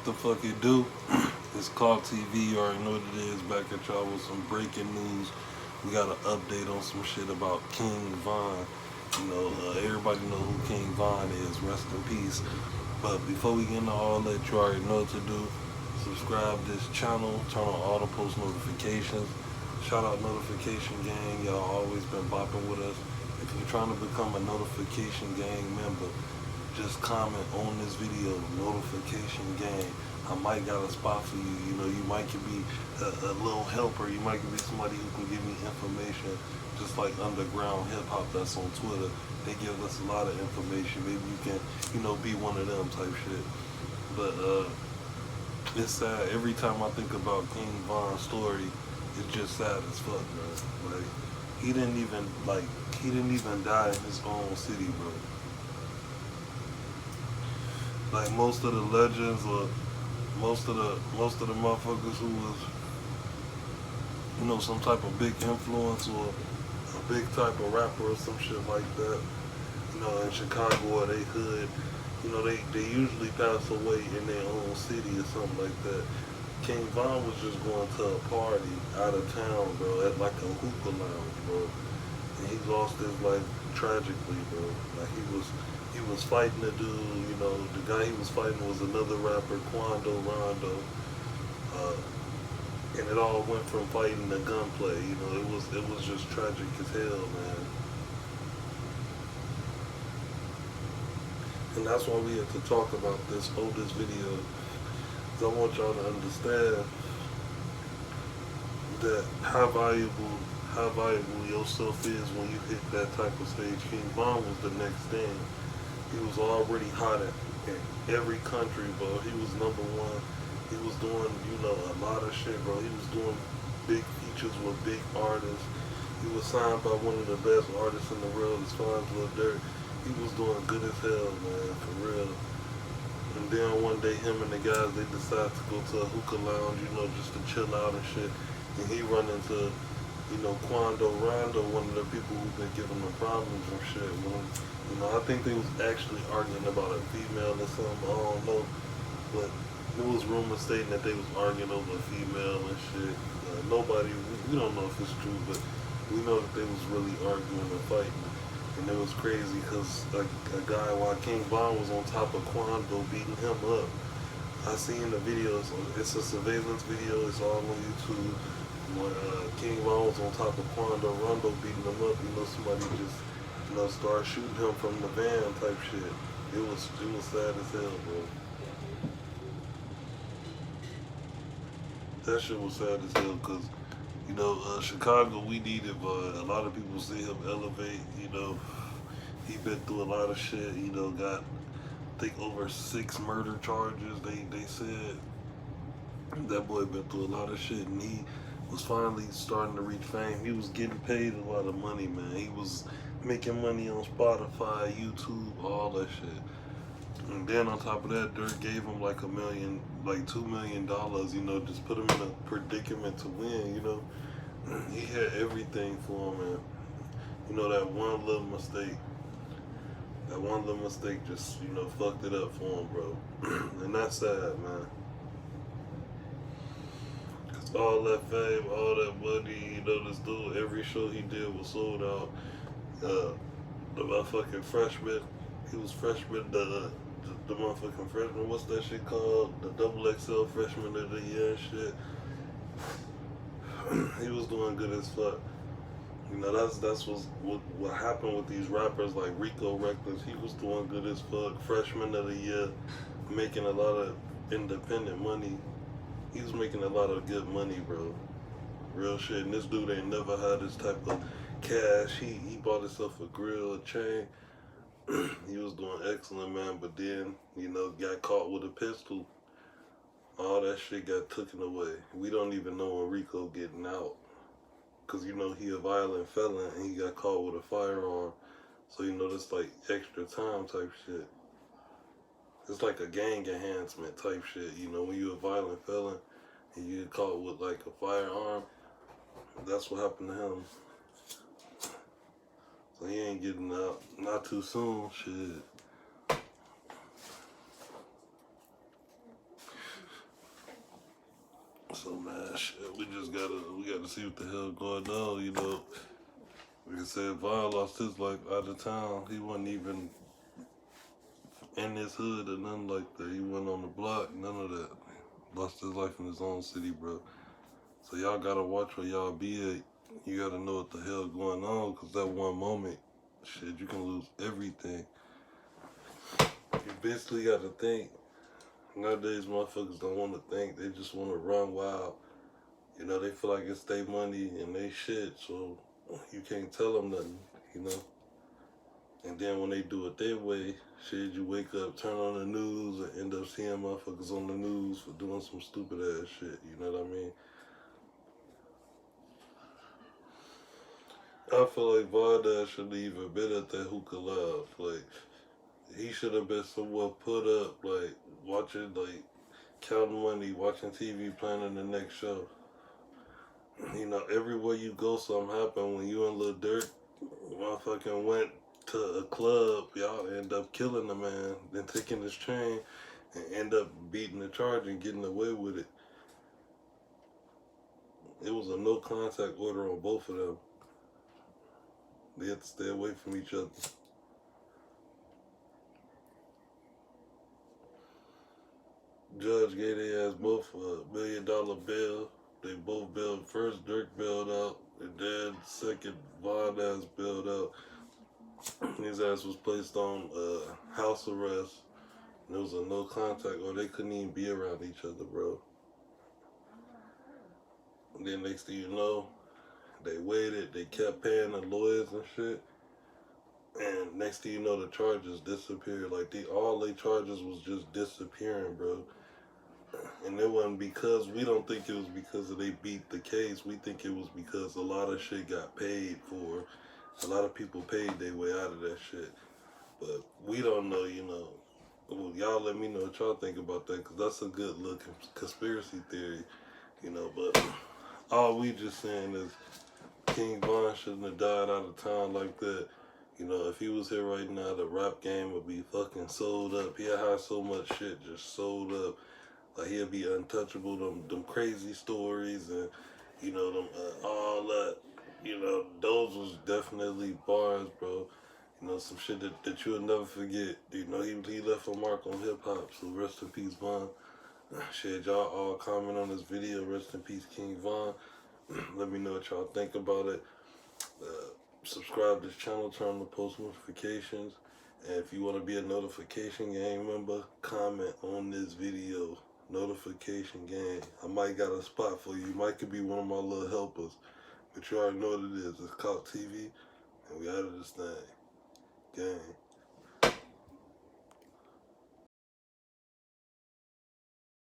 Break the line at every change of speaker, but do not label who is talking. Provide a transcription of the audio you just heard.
the fuck it do? It's called TV. You already know what it is. Back at y'all with some breaking news. We got an update on some shit about King Von. Everybody know who King Von is. Rest in peace. But before we get into all that, you already know what to do. Subscribe this channel. Turn on all the post notifications. Shout out Notification Gang. Y'all always been bopping with us. If you're trying to become a Notification Gang member, just comment on this video, Notification Gang. I might got a spot for you. You might could be a little helper. You might could be somebody who can give me information, just like Underground Hip Hop that's on Twitter. They give us a lot of information. Maybe you can, be one of them type shit. But it's sad. Every time I think about King Von's story, it's just sad as fuck, bro. Like he didn't even die in his own city, bro. Like most of the legends or most of the motherfuckers who was, some type of big influence or a big type of rapper or some shit like that, in Chicago or they hood, they usually pass away in their own city or something like that. King Von was just going to a party out of town, bro, at like a hookah lounge, bro. And he lost his life tragically, bro. Like he was fighting a dude, the guy he was fighting was another rapper, Quando Rondo. And it all went from fighting to gunplay, it was just tragic as hell, man. And that's why we had to talk about this, hold this video. Because I want y'all to understand that how valuable yourself is when you hit that type of stage. King Von was the next thing. He was already hot in every country, bro. He was number one. He was doing, a lot of shit, bro. He was doing big features with big artists. He was signed by one of the best artists in the world as far as Lil Durk. He was doing good as hell, man, for real. And then one day, him and the guys, they decide to go to a hookah lounge, just to chill out and shit. And he run into, Quando Rondo, one of the people who've been giving him problems and shit. I think they was actually arguing about a female or something, I don't know. But it was rumors stating that they was arguing over a female and shit. We don't know if it's true, but we know that they was really arguing and fighting. And it was crazy because a guy, while King Von was on top of Quando beating him up, I seen the videos. It's a surveillance video. It's all on YouTube. When King Von was on top of Quando Rondo beating him up, somebody just, start shooting him from the van type shit. It was sad as hell, bro. That shit was sad as hell because, Chicago, we needed, but a lot of people see him elevate, he been through a lot of shit, got, I think, over 6 murder charges, they said. That boy been through a lot of shit, and he was finally starting to reach fame. He was getting paid a lot of money, man. He was making money on Spotify, YouTube, all that shit. And then on top of that, Dirk gave him like $2 million, just put him in a predicament to win, He had everything for him, and, that one little mistake just, fucked it up for him, bro. And that's sad, man. Cause all that fame, all that money, this dude, every show he did was sold out. The motherfucking freshman, he was freshman, the motherfucking freshman, what's that shit called? The XXL freshman of the year and shit. He was doing good as fuck. That's what happened with these rappers like Rico Reckless. He was doing good as fuck. Freshman of the year, making a lot of independent money. He was making a lot of good money, bro. Real shit. And this dude ain't never had this type of cash. He bought himself a grill, a chain. He was doing excellent, man, but then, got caught with a pistol. All that shit got taken away. We don't even know when Rico getting out. Cause he a violent felon and he got caught with a firearm. So that's like extra time type shit. It's like a gang enhancement type shit, when you a violent felon and you get caught with like a firearm, that's what happened to him. So he ain't getting out, not too soon, shit. So man, shit, we gotta see what the hell going on, you know. Like I said, Von lost his life out of town. He wasn't even in his hood or nothing like that. He went on the block, none of that. Lost his life in his own city, bro. So y'all gotta watch where y'all be at. You gotta know what the hell going on, cause that one moment, shit, you can lose everything. You basically gotta think. Nowadays, motherfuckers don't want to think. They just want to run wild. You know, they feel like it's their money and they shit, so you can't tell them nothing, you know. And then when they do it their way, shit, you wake up, turn on the news, and end up seeing motherfuckers on the news for doing some stupid ass shit, you know what I mean? I feel like Vardad shouldn't even been at that Hookah Live. Like, he should have been somewhere put up, like, watching, like, counting money, watching TV, planning the next show. You know, everywhere you go, something happen. When you and Lil Durk motherfucking went to a club, y'all end up killing the man, then taking his chain, and end up beating the charge and getting away with it. It was a no contact order on both of them. They had to stay away from each other. Judge gave their ass both $1 million bail. They both bailed. First Dirk bailed out, and then second Von ass bailed out. His ass was placed on house arrest. And it was a no contact, or they couldn't even be around each other, bro. And then next thing you know, they waited. They kept paying the lawyers and shit. And next thing you know, the charges disappeared. Like all they charges was just disappearing, bro. And it wasn't because, we don't think it was because they beat the case. We think it was because a lot of shit got paid for. A lot of people paid their way out of that shit. But we don't know, you know. Well, y'all let me know what y'all think about that, because that's a good look conspiracy theory, you know. But all we just saying is King Von shouldn't have died out of town like that. You know, if he was here right now, the rap game would be fucking sold up. He'd have so much shit just sold up. Like, he'll be untouchable. Them crazy stories and, you know, them all that. You know, those was definitely bars, bro. You know, some shit that you'll never forget. You know, he left a mark on hip hop. So rest in peace, Von. Shit, y'all all comment on this video. Rest in peace, King Von. Let me know what y'all think about it. Subscribe to this channel, turn on the post notifications. And if you want to be a notification gang member, comment on this video. Notification gang. I might got a spot for you. Might could be one of my little helpers. But you already know what it is. It's called TV. And we out of this thing. Gang.